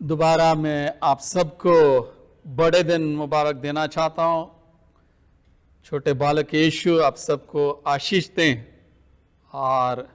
दोबारा मैं आप सबको बड़े दिन मुबारक देना चाहता हूँ। छोटे बालक यीशु आप सबको आशीष दें और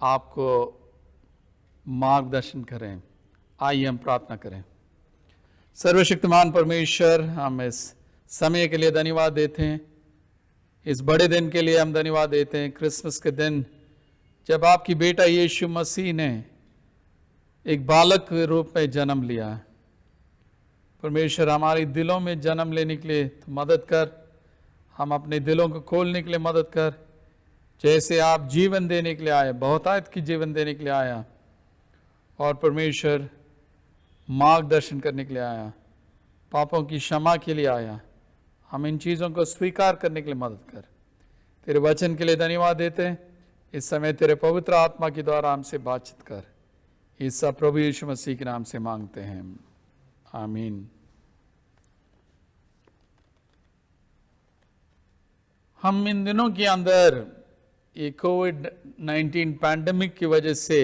आपको मार्गदर्शन करें। आइए हम प्रार्थना करें। सर्वशक्तिमान परमेश्वर, हम इस समय के लिए धन्यवाद देते हैं। इस बड़े दिन के लिए हम धन्यवाद देते हैं, क्रिसमस के दिन जब आपकी बेटा यीशु मसीह ने एक बालक के रूप में जन्म लिया। परमेश्वर, हमारे दिलों में जन्म लेने के लिए तो मदद कर, हम अपने दिलों को खोलने के लिए मदद कर। जैसे आप जीवन देने के लिए आए, बहुतायत की जीवन देने के लिए आया और परमेश्वर मार्गदर्शन करने के लिए आया, पापों की क्षमा के लिए आया। हम इन चीज़ों को स्वीकार करने के लिए मदद कर। तेरे वचन के लिए धन्यवाद देते हैं। इस समय तेरे पवित्र आत्मा के द्वारा हमसे बातचीत कर। इस सब प्रभु यीशु मसीह के नाम से मांगते हैं, आमीन। हम इन दिनों के अंदर ये कोविड-19 पैंडेमिक की वजह से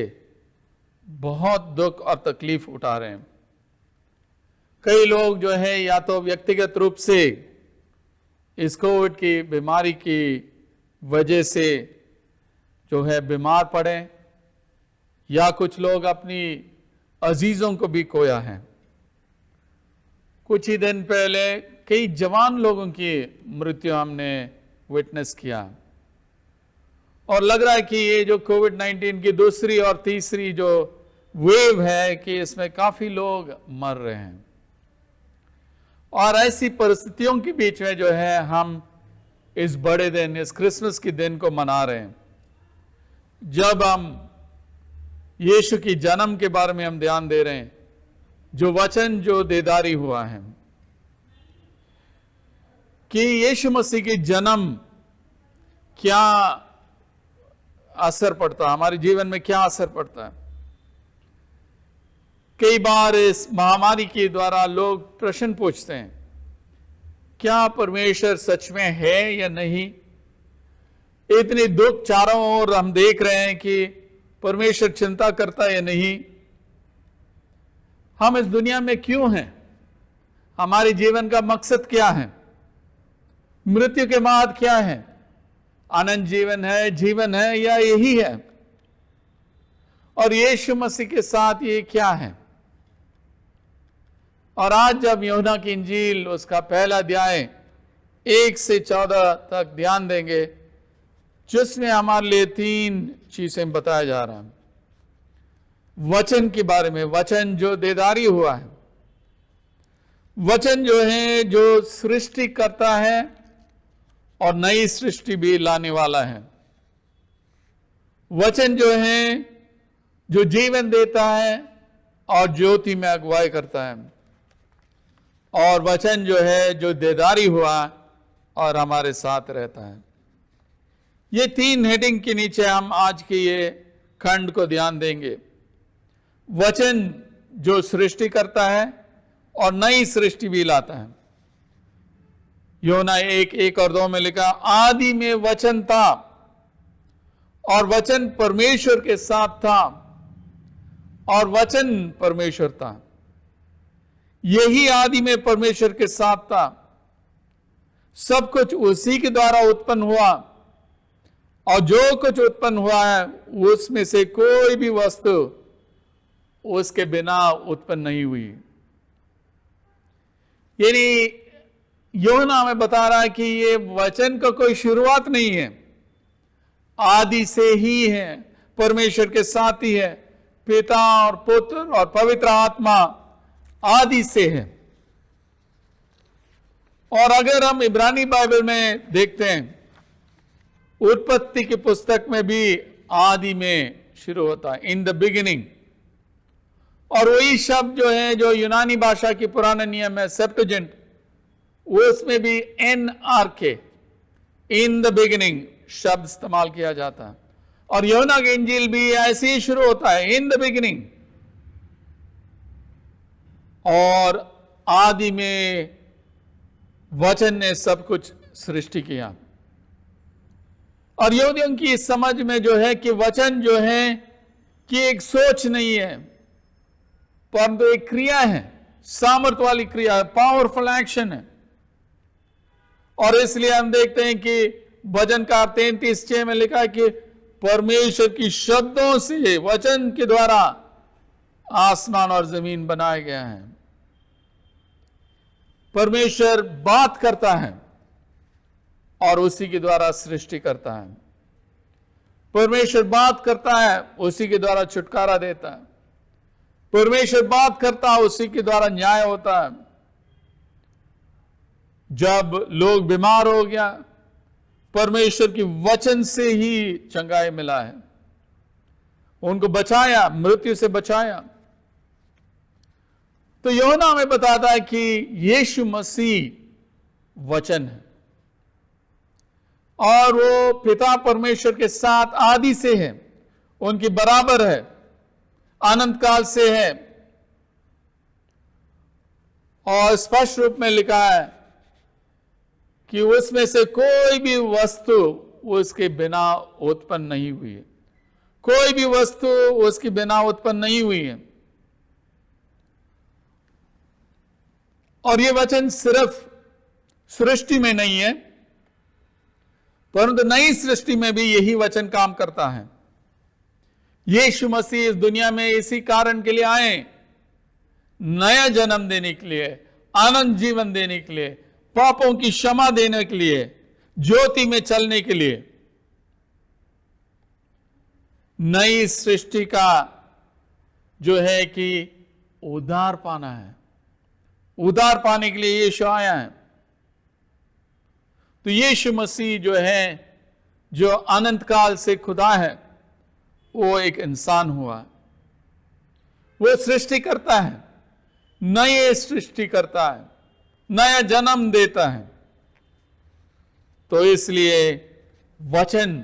बहुत दुख और तकलीफ उठा रहे हैं। कई लोग जो है या तो व्यक्तिगत रूप से इस कोविड की बीमारी की वजह से जो है बीमार पड़े, या कुछ लोग अपनी अजीजों को भी खोया है। कुछ ही दिन पहले कई जवान लोगों की मृत्यु हमने विटनेस किया और लग रहा है कि ये जो कोविड-19 की दूसरी और तीसरी जो वेव है कि इसमें काफी लोग मर रहे हैं। और ऐसी परिस्थितियों के बीच में जो है हम इस बड़े दिन, इस क्रिसमस के दिन को मना रहे हैं, जब हम यीशु की जन्म के बारे में हम ध्यान दे रहे हैं, जो वचन जो देदारी हुआ है कि यीशु मसीह की जन्म क्या असर पड़ता है, हमारे जीवन में क्या असर पड़ता है। कई बार इस महामारी के द्वारा लोग प्रश्न पूछते हैं, क्या परमेश्वर सच में है या नहीं। इतनी दुख चारों ओर हम देख रहे हैं कि परमेश्वर चिंता करता है या नहीं। हम इस दुनिया में क्यों हैं, हमारे जीवन का मकसद क्या है, मृत्यु के बाद क्या है, अनंत जीवन है, जीवन है या यही है, और यीशु मसीह के साथ ये क्या है। और आज जब यूहन्ना की इंजील उसका पहला अध्याय 1 से 14 तक ध्यान देंगे, जिसमें हमारे लिए 3 चीजें बताया जा रहा है। वचन के बारे में, वचन जो देदारी हुआ है, वचन जो है जो सृष्टि करता है और नई सृष्टि भी लाने वाला है, वचन जो है जो जीवन देता है और ज्योति में अगुवाई करता है, और वचन जो है जो देदारी हुआ और हमारे साथ रहता है। ये 3 हेडिंग के नीचे हम आज के ये खंड को ध्यान देंगे। वचन जो सृष्टि करता है और नई सृष्टि भी लाता है। यूहन्ना 1:1 और 2 में लिखा, आदि में वचन था और वचन परमेश्वर के साथ था और वचन परमेश्वर था। यही आदि में परमेश्वर के साथ था। सब कुछ उसी के द्वारा उत्पन्न हुआ और जो कुछ उत्पन्न हुआ है उसमें से कोई भी वस्तु उसके बिना उत्पन्न नहीं हुई। यानी यूहन्ना हमें बता रहा है कि ये वचन का कोई शुरुआत नहीं है, आदि से ही है, परमेश्वर के साथ ही है। पिता और पुत्र और पवित्र आत्मा आदि से है। और अगर हम इब्रानी बाइबल में देखते हैं, उत्पत्ति की पुस्तक में भी आदि में शुरू होता है, इन द बिगिनिंग। और वही शब्द जो है जो यूनानी भाषा की पुराने नियम है सेप्टुजिंट, उसमें भी NRK, इन द बिगिनिंग शब्द इस्तेमाल किया जाता है। और यूहन्ना की इंजील भी ऐसे ही शुरू होता है, इन द बिगिनिंग। और आदि में वचन ने सब कुछ सृष्टि किया। और यहूदियों की समझ में जो है कि वचन जो है कि एक सोच नहीं है, परंतु एक क्रिया है, सामर्थ्य वाली क्रिया है, पावरफुल एक्शन है। और इसलिए हम देखते हैं कि भजनकार 33:6 में लिखा है कि परमेश्वर की शब्दों से, वचन के द्वारा आसमान और जमीन बनाए गए हैं। परमेश्वर बात करता है और उसी के द्वारा सृष्टि करता है। परमेश्वर बात करता है, उसी के द्वारा छुटकारा देता है। परमेश्वर बात करता है, उसी के द्वारा न्याय होता है। जब लोग बीमार हो गया, परमेश्वर की वचन से ही चंगाई मिला है, उनको बचाया, मृत्यु से बचाया। तो यूहन्ना हमें बताता है कि यीशु मसीह वचन है और वो पिता परमेश्वर के साथ आदि से है, उनकी बराबर है, अनंत काल से है। और स्पष्ट रूप में लिखा है कि उसमें से कोई भी वस्तु उसके बिना उत्पन्न नहीं हुई है, कोई भी वस्तु उसके बिना उत्पन्न नहीं हुई है। और ये वचन सिर्फ सृष्टि में नहीं है, परंतु नई सृष्टि में भी यही वचन काम करता है। यीशु मसीह इस दुनिया में इसी कारण के लिए आए, नया जन्म देने के लिए, आनंद जीवन देने के लिए, पापों की क्षमा देने के लिए, ज्योति में चलने के लिए। नई सृष्टि का जो है कि उद्धार पाना है, उद्धार पाने के लिए यीशु आया है। तो यीशु मसीह जो है, जो अनंत काल से खुदा है, वो एक इंसान हुआ। वो सृष्टि करता है, नई सृष्टि करता है, नया जन्म देता है। तो इसलिए वचन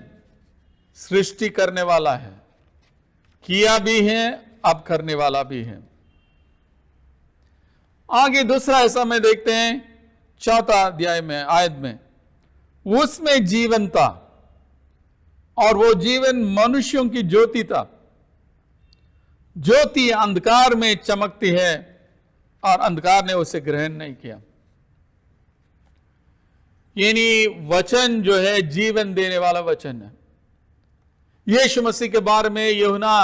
सृष्टि करने वाला है, किया भी है, अब करने वाला भी है। आगे दूसरा हिस्सा में देखते हैं, 4 अध्याय में, आयत में, उसमें जीवन था और वो जीवन मनुष्यों की ज्योति था। ज्योति अंधकार में चमकती है और अंधकार ने उसे ग्रहण नहीं किया। यानी वचन जो है जीवन देने वाला वचन है। यीशु मसीह के बारे में यूहन्ना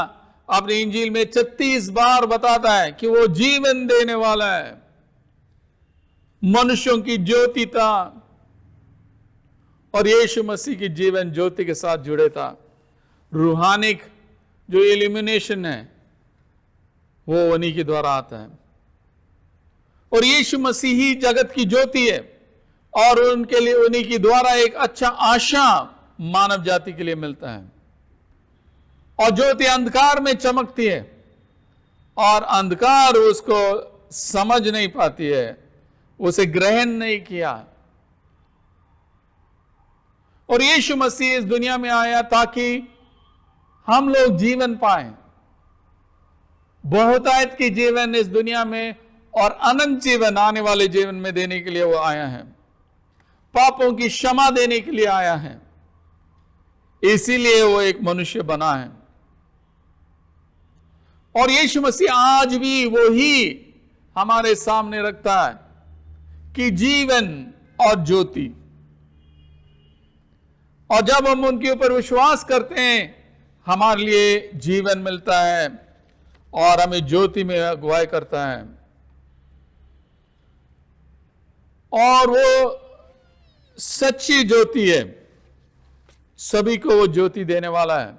अपनी इंजील में 36 बार बताता है कि वो जीवन देने वाला है, मनुष्यों की ज्योति था। और यीशु मसीह की जीवन ज्योति के साथ जुड़े था। रूहानिक जो इल्यूमिनेशन है वो उन्हीं के द्वारा आता है। और यीशु मसीह ही जगत की ज्योति है और उनके लिए, उन्हीं के द्वारा एक अच्छा आशा मानव जाति के लिए मिलता है। और ज्योति अंधकार में चमकती है और अंधकार उसको समझ नहीं पाती है, उसे ग्रहण नहीं किया। और यीशु मसीह इस दुनिया में आया ताकि हम लोग जीवन पाएं, बहुतायत की जीवन इस दुनिया में और अनंत जीवन आने वाले जीवन में देने के लिए वो आया है। पापों की क्षमा देने के लिए आया है, इसीलिए वो एक मनुष्य बना है। और यीशु मसीह आज भी वो ही हमारे सामने रखता है कि जीवन और ज्योति। और जब हम उनके ऊपर विश्वास करते हैं, हमारे लिए जीवन मिलता है और हमें ज्योति में अगुवाई करता है। और वो सच्ची ज्योति है, सभी को वो ज्योति देने वाला है।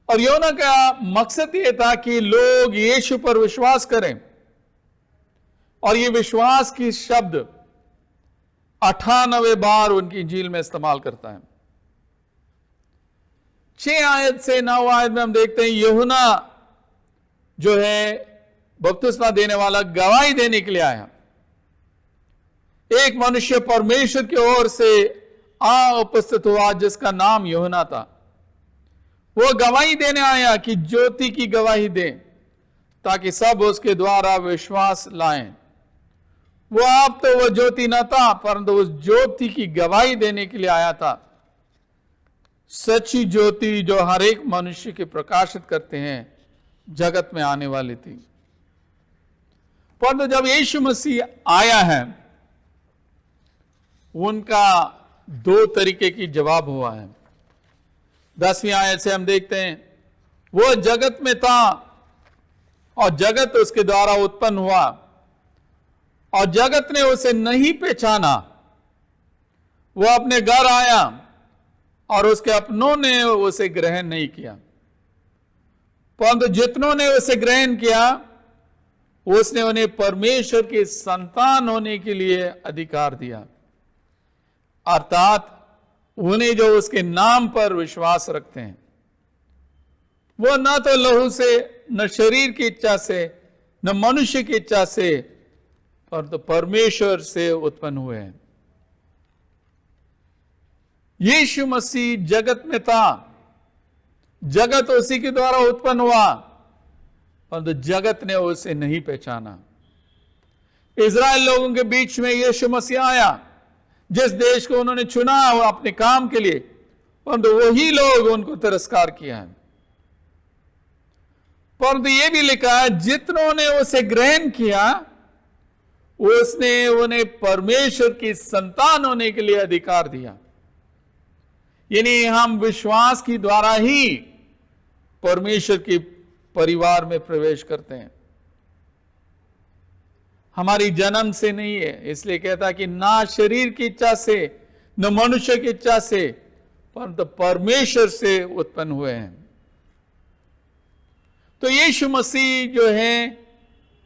और यूहन्ना का मकसद ये था कि लोग यीशु पर विश्वास करें। और ये विश्वास की शब्द 98 बार उनकी इंजील में इस्तेमाल करता है। 6 आयत से 9 आयत में हम देखते हैं यूहन्ना जो है बपतिस्मा देने वाला गवाही देने के लिए आया। एक मनुष्य परमेश्वर की ओर से उपस्थित हुआ जिसका नाम यूहन्ना था। वो गवाही देने आया कि ज्योति की गवाही दे ताकि सब उसके द्वारा विश्वास लाएं। वो अब तो वो ज्योति न था, परंतु उस ज्योति की गवाही देने के लिए आया था। सच्ची ज्योति जो हर एक मनुष्य के प्रकाशित करते हैं, जगत में आने वाली थी। परंतु जब यीशु मसीह आया है, उनका दो तरीके की जवाब हुआ है। 10वीं आयत से हम देखते हैं, वो जगत में था और जगत उसके द्वारा उत्पन्न हुआ और जगत ने उसे नहीं पहचाना। वो अपने घर आया और उसके अपनों ने उसे ग्रहण नहीं किया, परंतु जितनों ने उसे ग्रहण किया उसने उन्हें परमेश्वर के संतान होने के लिए अधिकार दिया, अर्थात उन्हें जो उसके नाम पर विश्वास रखते हैं। वो न तो लहू से, न शरीर की इच्छा से, न मनुष्य की इच्छा से, परंतु परमेश्वर से उत्पन्न हुए हैं। यीशु मसीह जगत में था, जगत उसी के द्वारा उत्पन्न हुआ, परंतु जगत ने उसे नहीं पहचाना। इज़राइल लोगों के बीच में यीशु मसीह आया, जिस देश को उन्होंने चुना हो अपने काम के लिए, परंतु वही लोग उनको तिरस्कार किया है। परंतु यह भी लिखा है, जितनों ने उसे ग्रहण किया उसने उन्हें परमेश्वर की संतान होने के लिए अधिकार दिया। यानी हम विश्वास की द्वारा ही परमेश्वर के परिवार में प्रवेश करते हैं, हमारी जन्म से नहीं है। इसलिए कहता है कि ना शरीर की इच्छा से, न मनुष्य की इच्छा से, परंतु परमेश्वर से उत्पन्न हुए हैं। तो यीशु मसीह जो है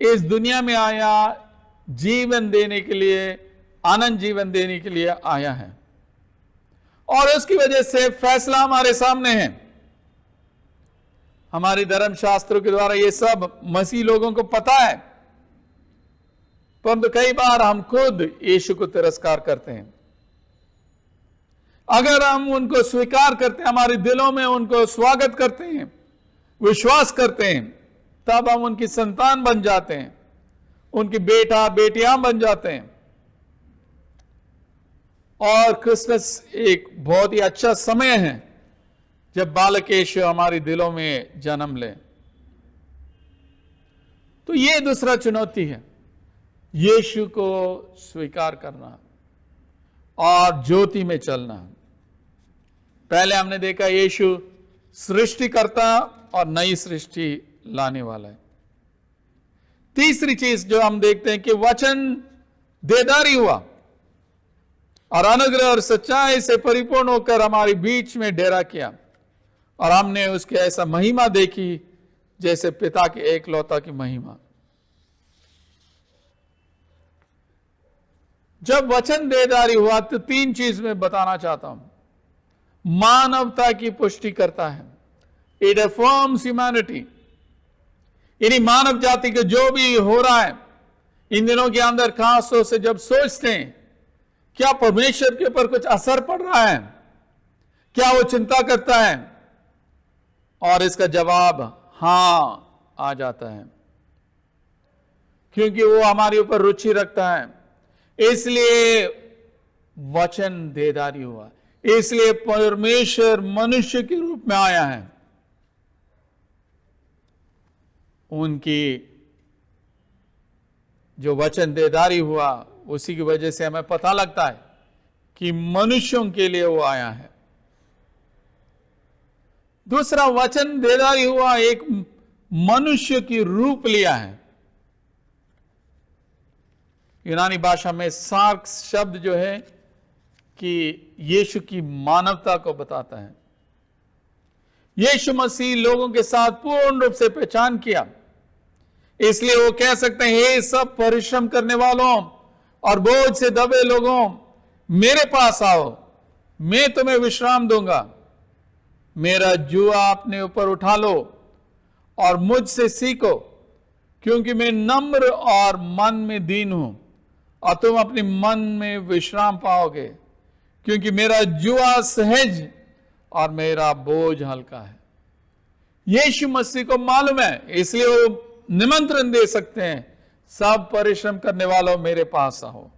इस दुनिया में आया जीवन देने के लिए, आनंद जीवन देने के लिए आया है, और उसकी वजह से फैसला हमारे सामने है। हमारे धर्मशास्त्रों के द्वारा ये सब मसीह लोगों को पता है, परंतु कई बार हम खुद यीशु को तिरस्कार करते हैं। अगर हम उनको स्वीकार करते हैं, हमारे दिलों में उनको स्वागत करते हैं, विश्वास करते हैं, तब हम उनकी संतान बन जाते हैं, उनकी बेटा बेटियां बन जाते हैं। और क्रिसमस एक बहुत ही अच्छा समय है जब बालक यीशु हमारे दिलों में जन्म ले। तो ये दूसरा चुनौती है, यीशु को स्वीकार करना और ज्योति में चलना। पहले हमने देखा यीशु सृष्टिकर्ता और नई सृष्टि लाने वाला है। तीसरी चीज जो हम देखते हैं कि वचन देदारी हुआ और अनुग्रह और सच्चाई से परिपूर्ण होकर हमारे बीच में डेरा किया, और हमने उसकी ऐसा महिमा देखी जैसे पिता के एकलौता की महिमा। जब वचन देदारी हुआ तो तीन चीज मैं बताना चाहता हूं। मानवता की पुष्टि करता है, इट अफर्म्स ह्यूमैनिटी। यानी मानव जाति के जो भी हो रहा है इन दिनों के अंदर, खास तौर से जब सोचते हैं क्या परमेश्वर के ऊपर कुछ असर पड़ रहा है, क्या वो चिंता करता है, और इसका जवाब हां आ जाता है, क्योंकि वो हमारे ऊपर रुचि रखता है। इसलिए वचन देदारी हुआ, इसलिए परमेश्वर मनुष्य के रूप में आया है। उनकी जो वचन देदारी हुआ उसी की वजह से हमें पता लगता है कि मनुष्यों के लिए वो आया है। दूसरा, वचन देदारी हुआ, एक मनुष्य की रूप लिया है। यूनानी भाषा में सार्क शब्द जो है कि यीशु की मानवता को बताता है। यीशु मसीह लोगों के साथ पूर्ण रूप से पहचान किया, इसलिए वो कह सकते हैं, हे सब परिश्रम करने वालों और बोझ से दबे लोगों, मेरे पास आओ, मैं तुम्हें विश्राम दूंगा। मेरा जुआ अपने ऊपर उठा लो और मुझसे सीखो, क्योंकि मैं नम्र और मन में दीन हूं, और तुम अपने मन में विश्राम पाओगे, क्योंकि मेरा जुआ सहज और मेरा बोझ हल्का है। यीशु मसीह को मालूम है, इसलिए वो निमंत्रण दे सकते हैं, सब परिश्रम करने वालों मेरे पास आओ।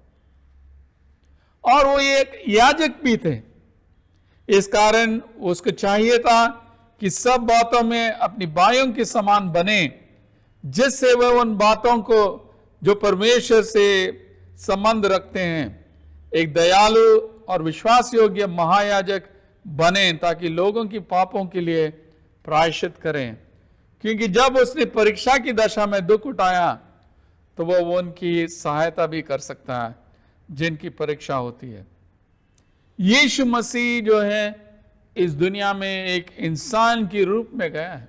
और वो एक याजक भी थे, इस कारण उसको चाहिए था कि सब बातों में अपनी भाइयों के समान बने, जिससे वह उन बातों को जो परमेश्वर से संबंध रखते हैं एक दयालु और विश्वास योग्य महायाजक बने, ताकि लोगों की पापों के लिए प्रायश्चित करें। क्योंकि जब उसने परीक्षा की दशा में दुख उठाया तो वो उनकी सहायता भी कर सकता है जिनकी परीक्षा होती है। यीशु मसीह जो है इस दुनिया में एक इंसान के रूप में गया है,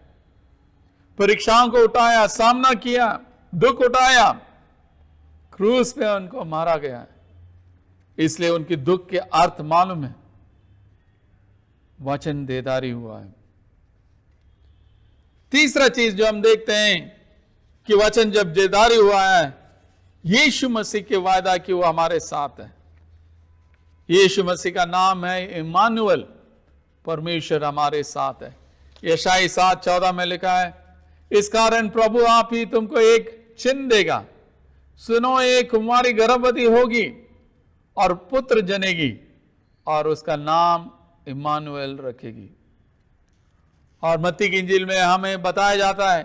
परीक्षाओं को उठाया, सामना किया, दुख उठाया, क्रूस पे उनको मारा गया है, इसलिए उनके दुख के अर्थ मालूम है। वचन देदारी हुआ है। तीसरा चीज जो हम देखते हैं कि वचन जब देदारी हुआ है, यीशु मसीह के वायदा कि वो हमारे साथ है। यीशु मसीह का नाम है इम्मानुएल, परमेश्वर हमारे साथ है। यशायाह 7:14 में लिखा है, इस कारण प्रभु आप ही तुमको एक चिन्ह देगा, सुनो एक कुमारी गर्भवती होगी और पुत्र जनेगी और उसका नाम इम्मानुएल रखेगी। और मत्ती की इंजील में हमें बताया जाता है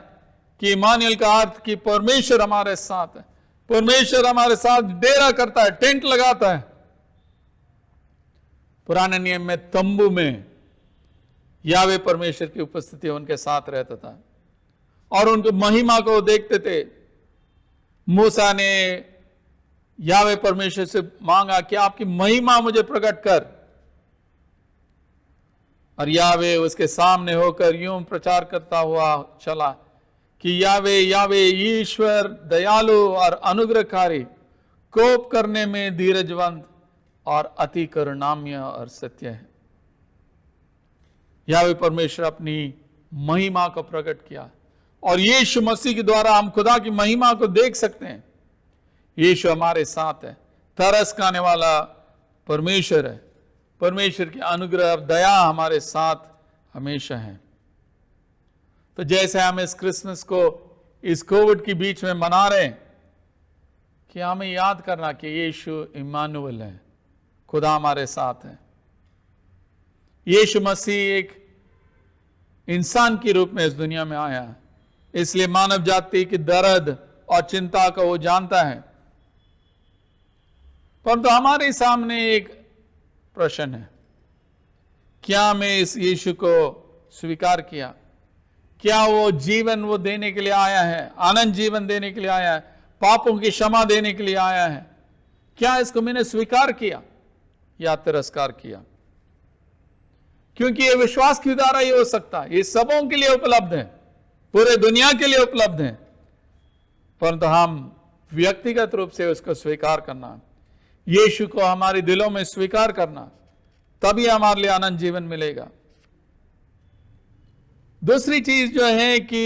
कि इम्मानुएल का अर्थ कि परमेश्वर हमारे साथ है। परमेश्वर हमारे साथ डेरा करता है, टेंट लगाता है। पुराने नियम में तंबू में यावे परमेश्वर की उपस्थिति उनके साथ रहता था और उनकी महिमा को देखते थे। मूसा ने यावे परमेश्वर से मांगा कि आपकी महिमा मुझे प्रकट कर, और यावे उसके सामने होकर यूं प्रचार करता हुआ चला कि यावे यावे ईश्वर दयालु और अनुग्रहकारी, कोप करने में धीरजवंत और अति करुणामय और सत्य है। यावे परमेश्वर अपनी महिमा को प्रकट किया और यीशु मसीह के द्वारा हम खुदा की महिमा को देख सकते हैं। यीशु हमारे साथ है, तरस खाने वाला परमेश्वर है। परमेश्वर की अनुग्रह और दया हमारे साथ हमेशा है। तो जैसे हम इस क्रिसमस को इस कोविड के बीच में मना रहे हैं, कि हमें याद करना कि यीशु इम्मानुएल है, खुदा हमारे साथ है। यीशु मसीह एक इंसान के रूप में इस दुनिया में आया, इसलिए मानव जाति की दर्द और चिंता को वो जानता है। परंतु हमारे सामने एक प्रश्न है, क्या हमें इस यीशु को स्वीकार किया? क्या वो जीवन वो देने के लिए आया है, आनंद जीवन देने के लिए आया है, पापों की क्षमा देने के लिए आया है? क्या इसको मैंने स्वीकार किया या तिरस्कार किया? क्योंकि ये विश्वास के द्वारा ही हो सकता है, ये सबों के लिए उपलब्ध है, पूरे दुनिया के लिए उपलब्ध है, परंतु हम व्यक्तिगत रूप से उसको स्वीकार करना, यीशु को हमारे दिलों में स्वीकार करना, तभी हमारे लिए आनंद जीवन मिलेगा। दूसरी चीज जो है कि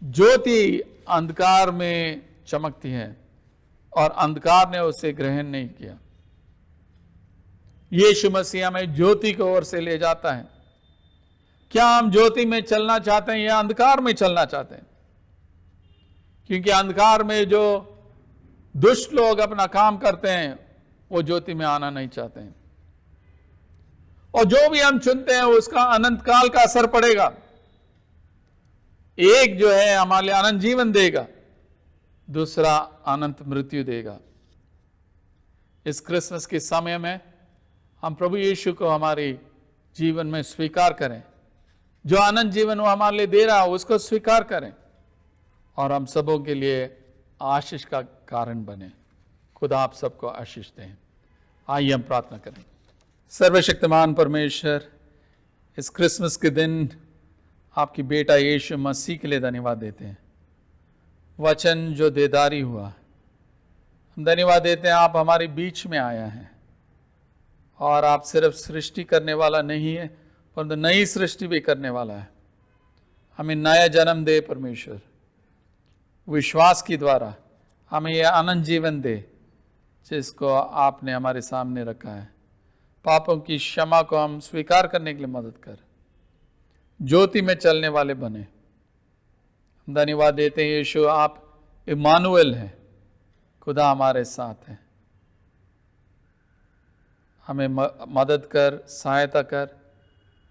ज्योति अंधकार में चमकती है और अंधकार ने उसे ग्रहण नहीं किया। यीशु मसीह हमें ज्योति की ओर से ले जाता है। क्या हम ज्योति में चलना चाहते हैं या अंधकार में चलना चाहते हैं? क्योंकि अंधकार में जो दुष्ट लोग अपना काम करते हैं वो ज्योति में आना नहीं चाहते हैं, और जो भी हम चुनते हैं उसका अनंत काल का असर पड़ेगा। एक जो है हमारे लिए आनंद जीवन देगा, दूसरा अनंत मृत्यु देगा। इस क्रिसमस के समय में हम प्रभु यीशु को हमारे जीवन में स्वीकार करें। जो आनंद जीवन वो हमारे लिए दे रहा है उसको स्वीकार करें और हम सबों के लिए आशीष का कारण बने। खुदा आप सबको आशीष दें। आइए हम प्रार्थना करें। सर्वशक्तिमान परमेश्वर, इस क्रिसमस के दिन आपकी बेटा यीशु मसीह के लिए धन्यवाद देते हैं। वचन जो देदारी हुआ, हम धन्यवाद देते हैं आप हमारे बीच में आया है और आप सिर्फ सृष्टि करने वाला नहीं है परंतु नई सृष्टि भी करने वाला है। हमें नया जन्म दे परमेश्वर, विश्वास के द्वारा हमें यह आनंद जीवन दे जिसको आपने हमारे सामने रखा है। पापों की क्षमा को हम स्वीकार करने के लिए मदद कर, ज्योति में चलने वाले बने। हम धन्यवाद देते हैं यीशु, आप इम्मानुएल हैं, खुदा हमारे साथ है। हमें मदद कर, सहायता कर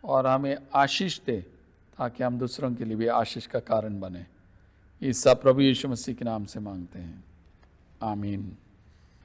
और हमें आशीष दे, ताकि हम दूसरों के लिए भी आशीष का कारण बने। इस सब प्रभु यीशु मसीह के नाम से मांगते हैं, आमीन।